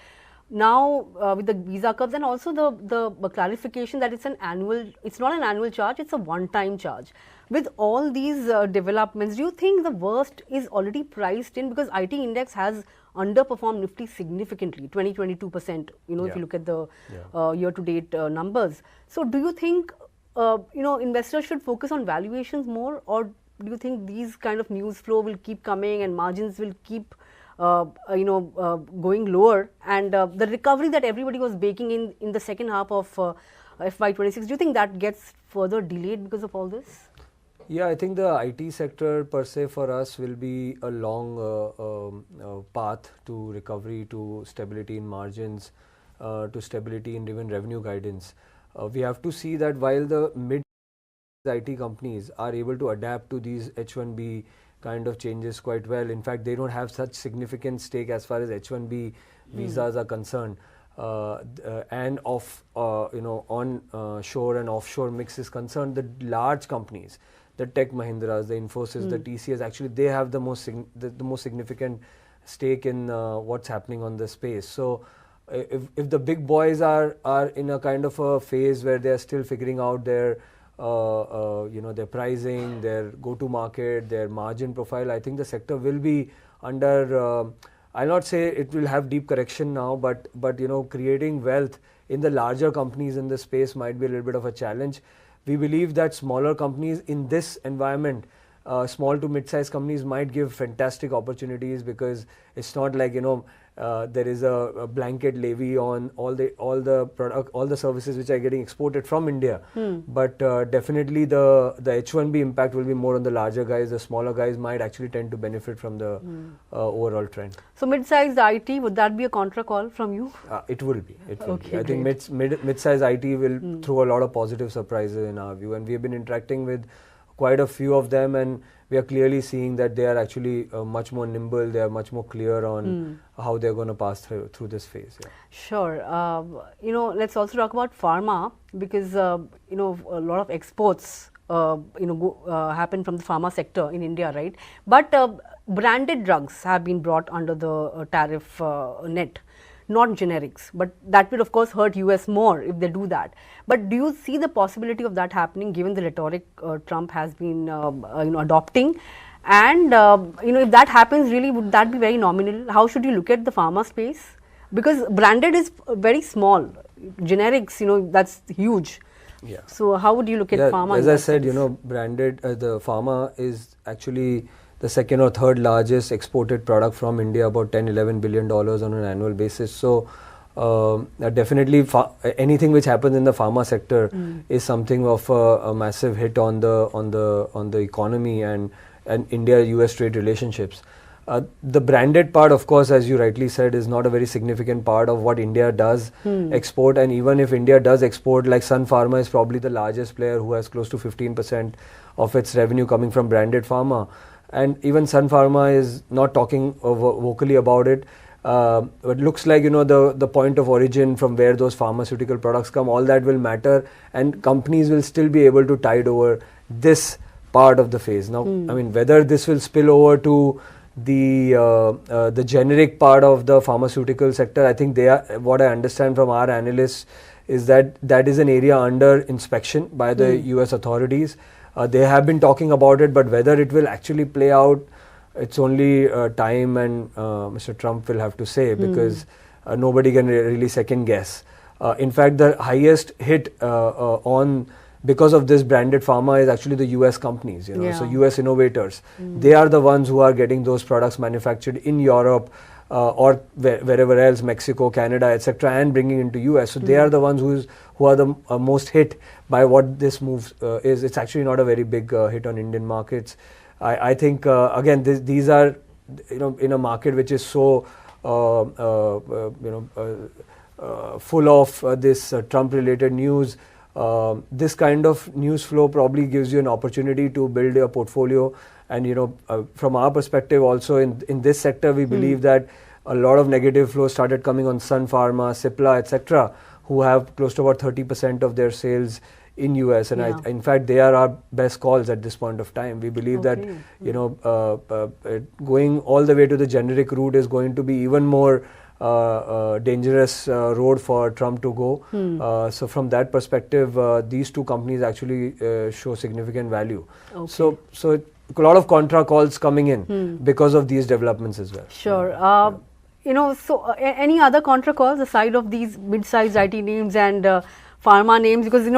S1: Now, with the visa curves and also the clarification that it's not an annual charge, it's a one-time charge. With all these developments, do you think the worst is already priced in? Because IT index has underperformed Nifty significantly, 22%, if you look at the year-to-date numbers. So do you think, investors should focus on valuations more, or do you think these kind of news flow will keep coming and margins will keep going lower, and the recovery that everybody was baking in the second half of FY26, do you think that gets further delayed because of all this?
S3: Yeah, I think the IT sector per se for us will be a long path to recovery, to stability in margins, to stability in even revenue guidance. We have to see that while the mid IT companies are able to adapt to these H1B kind of changes quite well. In fact, they don't have such significant stake as far as H1B visas are concerned. And on shore and offshore mix is concerned, the large companies, the Tech Mahindras, the Infosys, the TCS, actually they have the most significant stake in what's happening on the space. So if the big boys are in a kind of a phase where they are still figuring out their their pricing, their go-to-market, their margin profile, I think the sector will be under. I'll not say it will have deep correction now, but creating wealth in the larger companies in this space might be a little bit of a challenge. We believe that smaller companies in this environment, small to mid-sized companies, might give fantastic opportunities, because it's not like there is a blanket levy on all the services which are getting exported from India. But definitely the H1B impact will be more on the larger guys. The smaller guys might actually tend to benefit from the overall trend.
S1: So mid-sized IT, would that be a contra call from you?
S3: It will be. It will be. I
S1: great.
S3: think mid-sized IT will throw a lot of positive surprises in our view, and we have been interacting with quite a few of them, and we are clearly seeing that they are actually much more nimble. They are much more clear on how they're going to pass through this phase. Yeah.
S1: Sure. Let's also talk about pharma, because a lot of exports happen from the pharma sector in India, right? But branded drugs have been brought under the tariff net, not generics, but that will of course hurt US more if they do that. But do you see the possibility of that happening, given the rhetoric Trump has been adopting? And if that happens, really, would that be very nominal? How should you look at the pharma space? Because branded is very small, generics, that's huge.
S3: Yeah.
S1: So how would you look at pharma?
S3: As I said, branded, the pharma is actually the second or third largest exported product from India, about $10-11 billion on an annual basis. So definitely anything which happens in the pharma sector is something of a massive hit on the economy and India-US trade relationships. The branded part, of course, as you rightly said, is not a very significant part of what India does export. And even if India does export, like Sun Pharma is probably the largest player, who has close to 15% of its revenue coming from branded pharma. And even Sun Pharma is not talking vocally about it. It looks like, the point of origin from where those pharmaceutical products come, all that will matter, and companies will still be able to tide over this part of the phase. Now, I mean, whether this will spill over to the generic part of the pharmaceutical sector, I think what I understand from our analysts is that is an area under inspection by the US authorities. They have been talking about it, but whether it will actually play out, it's only time and Mr. Trump will have to say, because nobody can really second guess. In fact, the highest hit because of this branded pharma is actually the US companies, so US innovators. They are the ones who are getting those products manufactured in Europe or wherever else, Mexico, Canada, etc., and bringing into US. So they are the ones who are the most hit by what this move is. It's actually not a very big hit on Indian markets. I think again, these are in a market which is so full of this Trump-related news. This kind of news flow probably gives you an opportunity to build a portfolio. And from our perspective also in this sector, we believe that a lot of negative flow started coming on Sun Pharma, Cipla, etc., who have close to about 30% of their sales in US, and in fact they are our best calls at this point of time. We believe that going all the way to the generic route is going to be even more dangerous road for Trump to go. So from that perspective, these two companies actually show significant value. So a lot of contra calls coming in because of these developments as well.
S1: Sure. Any other contra calls aside of these mid-sized IT names and pharma names? Because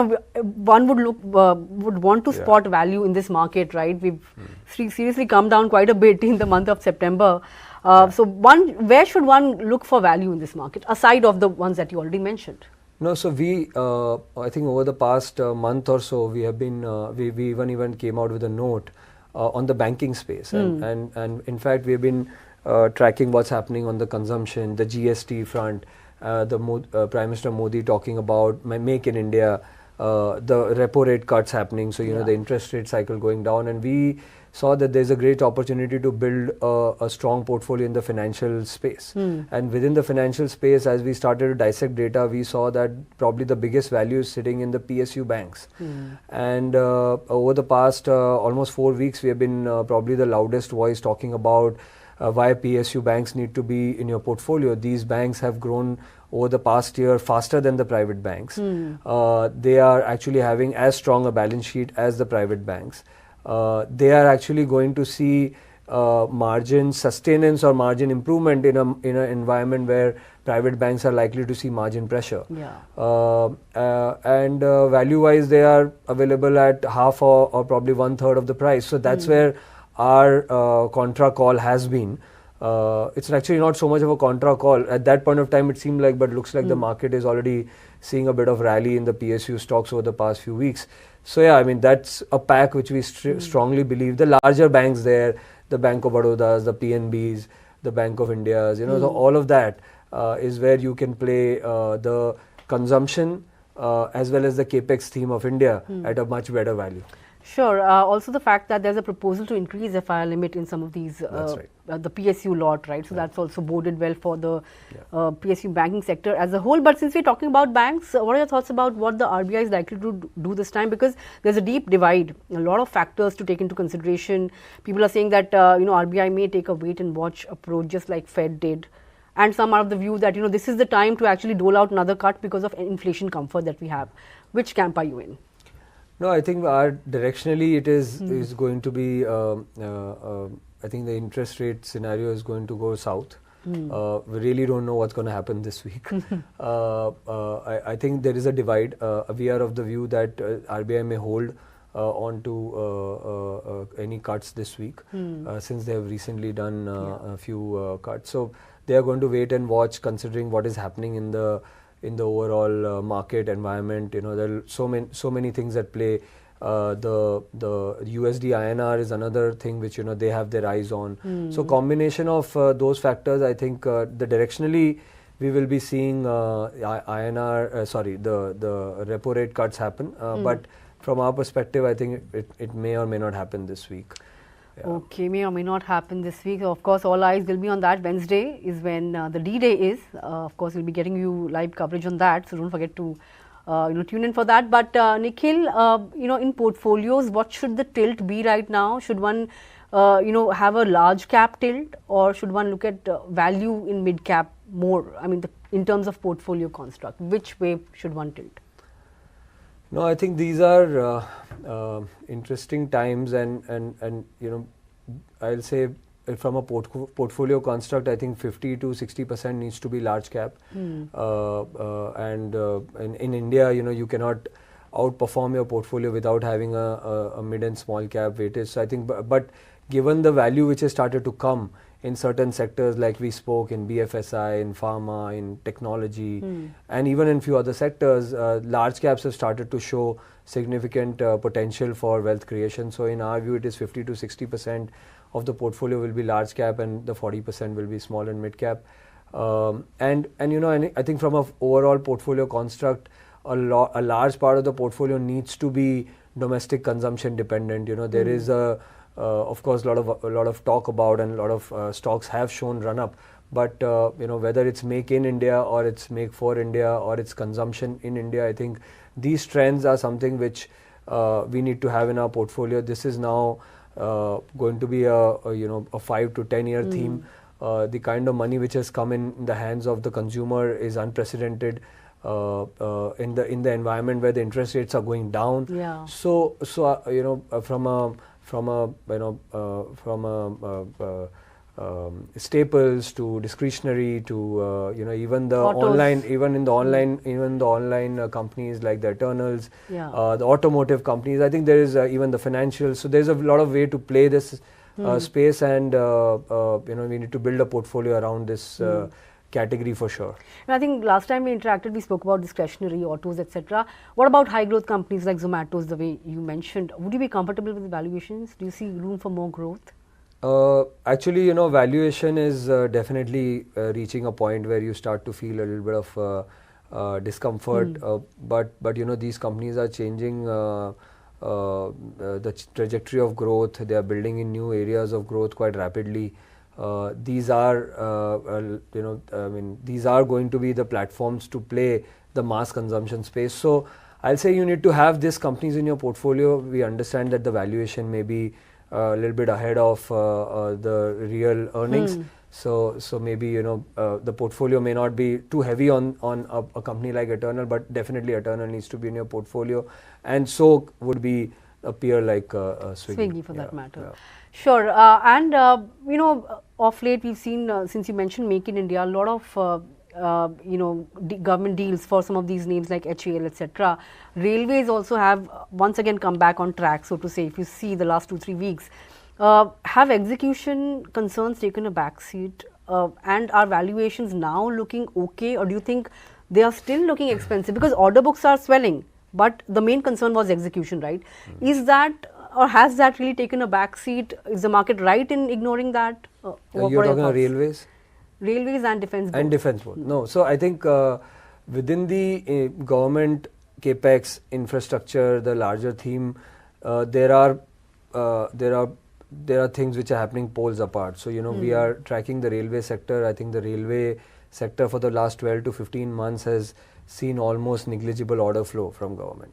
S1: one would want to spot value in this market, right? We've seriously come down quite a bit in the month of September. So where should one look for value in this market aside of the ones that you already mentioned?
S3: No, so I think over the past month or so, we have been, we even came out with a note on the banking space, and in fact we have been tracking what's happening on the consumption, the GST front, Prime Minister Modi talking about Make in India, the repo rate cuts happening, so the interest rate cycle going down, and we saw that there's a great opportunity to build a strong portfolio in the financial space. And within the financial space, as we started to dissect data, we saw that probably the biggest value is sitting in the PSU banks. And over the past almost 4 weeks, we have been probably the loudest voice talking about why PSU banks need to be in your portfolio. These banks have grown over the past year faster than the private banks. They are actually having as strong a balance sheet as the private banks. They are actually going to see margin sustenance or margin improvement in an environment where private banks are likely to see margin pressure. And value-wise, they are available at half or probably 1/3 of the price. So that's where our contra call has been. It's actually not so much of a contra call. At that point of time, it seemed like, but looks like the market is already seeing a bit of rally in the PSU stocks over the past few weeks. So yeah, I mean, that's a pack which we strongly believe. The larger banks there, the Bank of Barodas, the PNBs, the Bank of Indias, so all of that is where you can play the consumption as well as the capex theme of India at a much better value.
S1: Sure. Also the fact that there's a proposal to increase FIR limit in some of these, the PSU lot, right? So that's also boded well for the PSU banking sector as a whole. But since we're talking about banks, what are your thoughts about what the RBI is likely to do this time? Because there's a deep divide, a lot of factors to take into consideration. People are saying that, RBI may take a wait and watch approach just like Fed did. And some are of the view that, this is the time to actually dole out another cut because of inflation comfort that we have. Which camp are you in?
S3: No, I think directionally it is going to be, I think the interest rate scenario is going to go south. We really don't know what's going to happen this week. I think there is a divide. We are of the view that RBI may hold on to any cuts this week since they have recently done a few cuts. So they are going to wait and watch, considering what is happening in the overall market environment. There are so many things at play. The USD INR is another thing which they have their eyes on. So combination of those factors, I think the directionally we will be seeing INR, the repo rate cuts happen. But from our perspective, I think it may or may not happen this week.
S1: Okay, may or may not happen this week. Of course, all eyes will be on that. Wednesday is when the D-Day is. Of course, we'll be getting you live coverage on that. So don't forget to tune in for that. But Nikhil, in portfolios, what should the tilt be right now? Should one, have a large cap tilt, or should one look at value in mid cap more? I mean, in terms of portfolio construct, which way should one tilt?
S3: No, I think these are interesting times, and I'll say from a portfolio construct, I think 50 to 60% needs to be large cap. And in India, you cannot outperform your portfolio without having a mid and small cap weightage. So I think, but given the value which has started to come in certain sectors, like we spoke, in BFSI, in pharma, in technology, and even in few other sectors, large caps have started to show significant potential for wealth creation. So in our view, it is 50 to 60% of the portfolio will be large cap, and the 40% will be small and mid cap. And I think from an overall portfolio construct, a large part of the portfolio needs to be domestic consumption dependent. There is of course, a lot of talk about, and a lot of stocks have shown run up. But whether it's make in India, or it's make for India, or it's consumption in India, I think these trends are something which we need to have in our portfolio. This is now going to be a 5 to 10 year theme. The kind of money which has come in the hands of the consumer is unprecedented. In the environment where the interest rates are going down. From a staples to discretionary to even the
S1: Autos.
S3: online, even in the online companies like the Eternals,
S1: Yeah.
S3: the automotive companies. I think there is even the financials. So there's a lot of way to play this space, and we need to build a portfolio around this category for sure.
S1: And I think last time we interacted, we spoke about discretionary, autos, etc. What about high growth companies like Zomato's, the way you mentioned? Would you be comfortable with the valuations? Do you see room for more growth?
S3: Actually, valuation is definitely reaching a point where you start to feel a little bit of discomfort. But these companies are changing the trajectory of growth. They are building in new areas of growth quite rapidly. These are these are going to be the platforms to play the mass consumption space. So I'll say you need to have these companies in your portfolio. We understand that the valuation may be a little bit ahead of the real earnings. So maybe the portfolio may not be too heavy on a company like Eternal, but definitely Eternal needs to be in your portfolio, and so would be a peer like Swiggy
S1: For that matter.
S3: Yeah.
S1: Sure. And of late we've seen, since you mentioned Make in India, a lot of government deals for some of these names like HAL, etc. Railways also have once again come back on track, so to say. If you see the last 2-3 weeks, have execution concerns taken a backseat, and are valuations now looking okay, or do you think they are still looking expensive? Because order books are swelling, but the main concern was execution, right? Is that, or has that really taken a backseat? Is the market right in ignoring that?
S3: You're talking about railways?
S1: Railways and defense both.
S3: And defense both. No, so I think within the government capex infrastructure, the larger theme, there are things which are happening poles apart. So we are tracking the railway sector. I think the railway sector for the last 12 to 15 months has seen almost negligible order flow from government.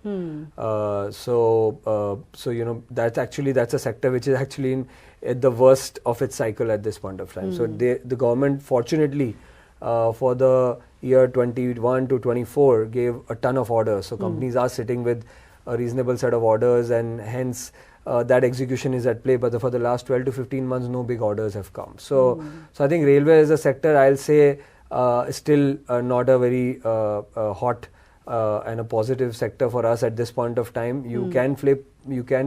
S3: That's a sector which is actually at the worst of its cycle at this point of time. So the government, fortunately, for the year 21 to 24, gave a ton of orders. So companies are sitting with a reasonable set of orders, and hence that execution is at play. But for the last 12 to 15 months, no big orders have come. So I think railway as a sector, I'll say, still not a very hot and a positive sector for us at this point of time. You can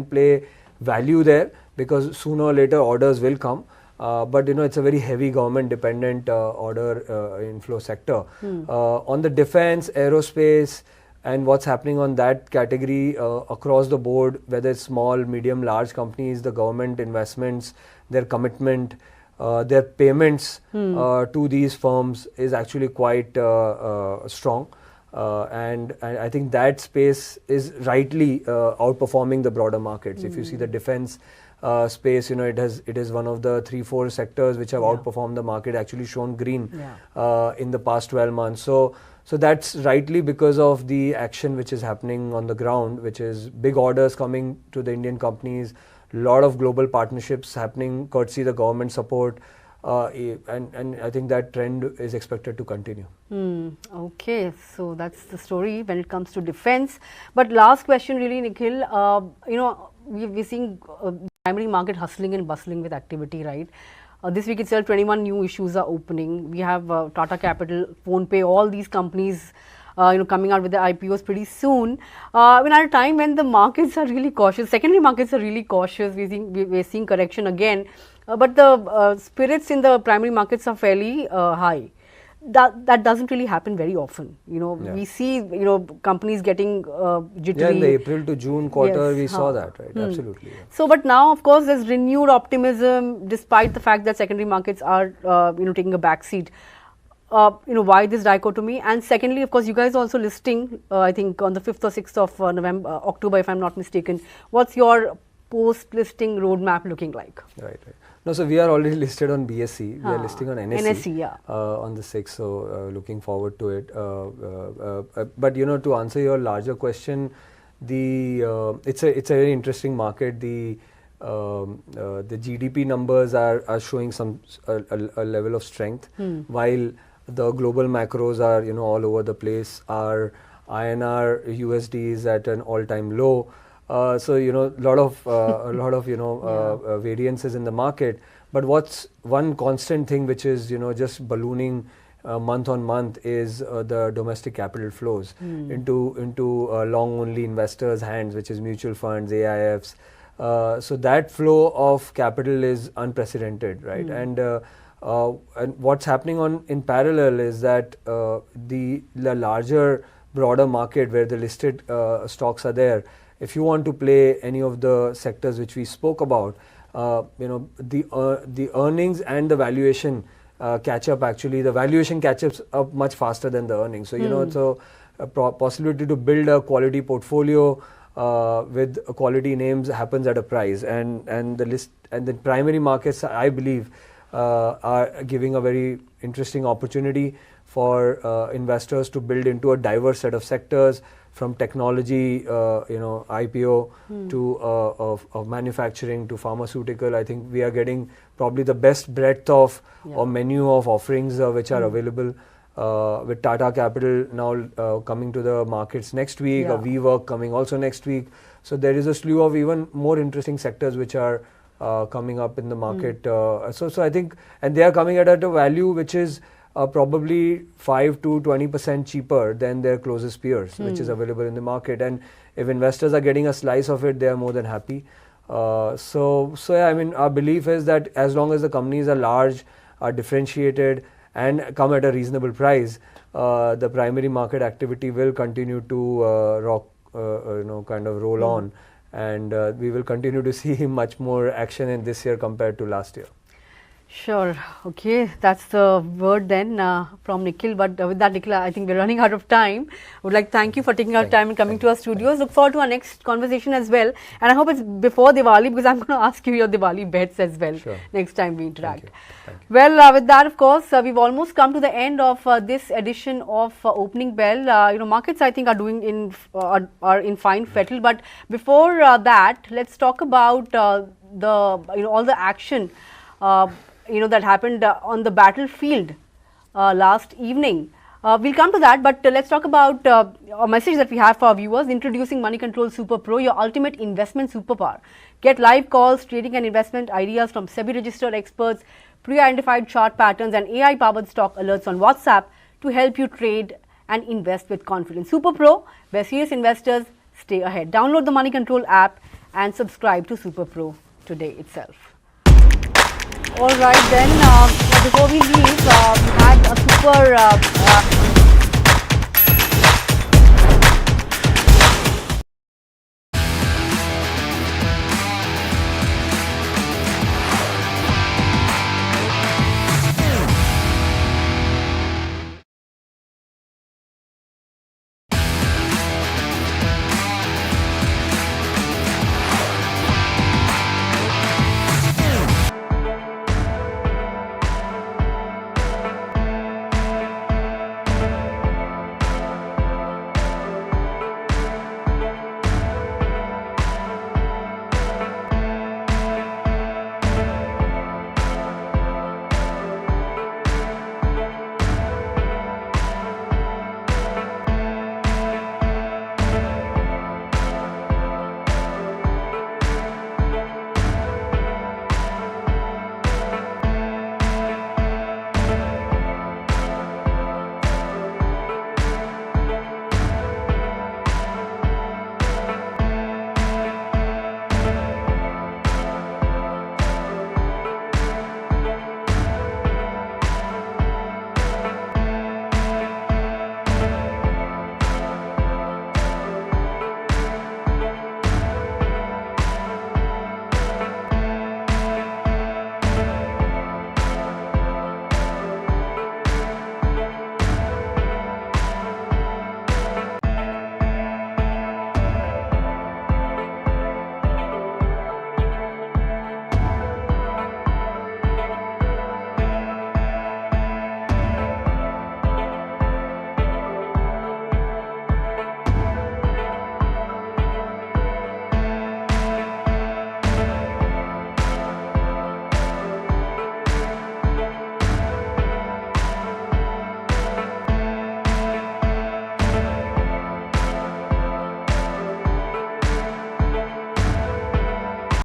S3: play value there, because sooner or later orders will come. But it's a very heavy government dependent order inflow sector. On the defense, aerospace, and what's happening on that category across the board, whether it's small, medium, large companies, the government investments, their commitment, their payments to these firms is actually quite strong. And I think that space is rightly outperforming the broader markets. If you see the defense space, it is one of the 3-4 sectors which have outperformed the market, actually shown green in the past 12 months. So that's rightly because of the action which is happening on the ground, which is big orders coming to the Indian companies, lot of global partnerships happening courtesy the government support, and I think that trend is expected to continue.
S1: Okay, so that's the story when it comes to defense. But last question really, Nikhil, we're seeing primary market hustling and bustling with activity, right? This week itself 21 new issues are opening. We have Tata Capital, PhonePe, all these companies coming out with the IPOs pretty soon. At a time when the markets are really cautious, secondary markets are really cautious, we're seeing correction again, but the spirits in the primary markets are fairly high. That doesn't really happen very often. We see companies getting jittery.
S3: Yeah, in the April to June quarter, we saw that, right? Absolutely. Yeah.
S1: So, but now, of course, there's renewed optimism, despite the fact that secondary markets are taking a backseat. Why this dichotomy? And secondly, of course, you guys are also listing, I think on the 5th or 6th of October, if I'm not mistaken. What's your post-listing roadmap looking like?
S3: Right. No, so we are already listed on BSE. We are listing on NSE, on the 6th. So looking forward to it. But to answer your larger question, it's a very interesting market. The GDP numbers are showing a level of strength, while the global macros are all over the place. Our INR USD is at an all-time low. So a lot of variances in the market, But what's one constant thing which is, just ballooning month on month is the domestic capital flows into long only investors' hands, which is mutual funds, AIFs. So that flow of capital is unprecedented, right? And what's happening in parallel is that the larger, broader market where the listed stocks are there, if you want to play any of the sectors which we spoke about, the earnings and the valuation catch up. Actually, the valuation catches up much faster than the earnings. So so a possibility to build a quality portfolio with quality names happens at a price, and the primary markets, I believe, are giving a very interesting opportunity for investors to build into a diverse set of sectors, from technology, IPO to of manufacturing to pharmaceutical. I think we are getting probably the best breadth of or menu of offerings which are available. With Tata Capital now coming to the markets next week, or WeWork coming also next week. So there is a slew of even more interesting sectors which are coming up in the market. So I think, and they are coming at a value which is probably 5 to 20% cheaper than their closest peers, which is available in the market. And if investors are getting a slice of it, they are more than happy. So yeah, I mean, our belief is that as long as the companies are large, are differentiated, and come at a reasonable price, the primary market activity will continue to kind of roll on, and we will continue to see much more action in this year compared to last year.
S1: Sure. Okay, that's the word then from Nikhil. But with that, Nikhil, I think we're running out of time. I would like to thank you for taking out time and coming to our studios. Look forward to our next conversation as well. And I hope it's before Diwali, because I'm going to ask you your Diwali bets as well next time we interact.
S3: Thank you.
S1: Well, with that, of course, we've almost come to the end of this edition of Opening Bell. Markets, I think, are in fine fettle. But before that, let's talk about all the action that happened on the battlefield last evening. We'll come to that, but let's talk about a message that we have for our viewers. Introducing Money Control Super Pro, your ultimate investment superpower. Get live calls, trading and investment ideas from SEBI registered experts, pre-identified chart patterns and AI-powered stock alerts on WhatsApp to help you trade and invest with confidence. Super Pro, where serious investors stay ahead. Download the Money Control app and subscribe to Super Pro today itself. All right, then, before we leave, we had a super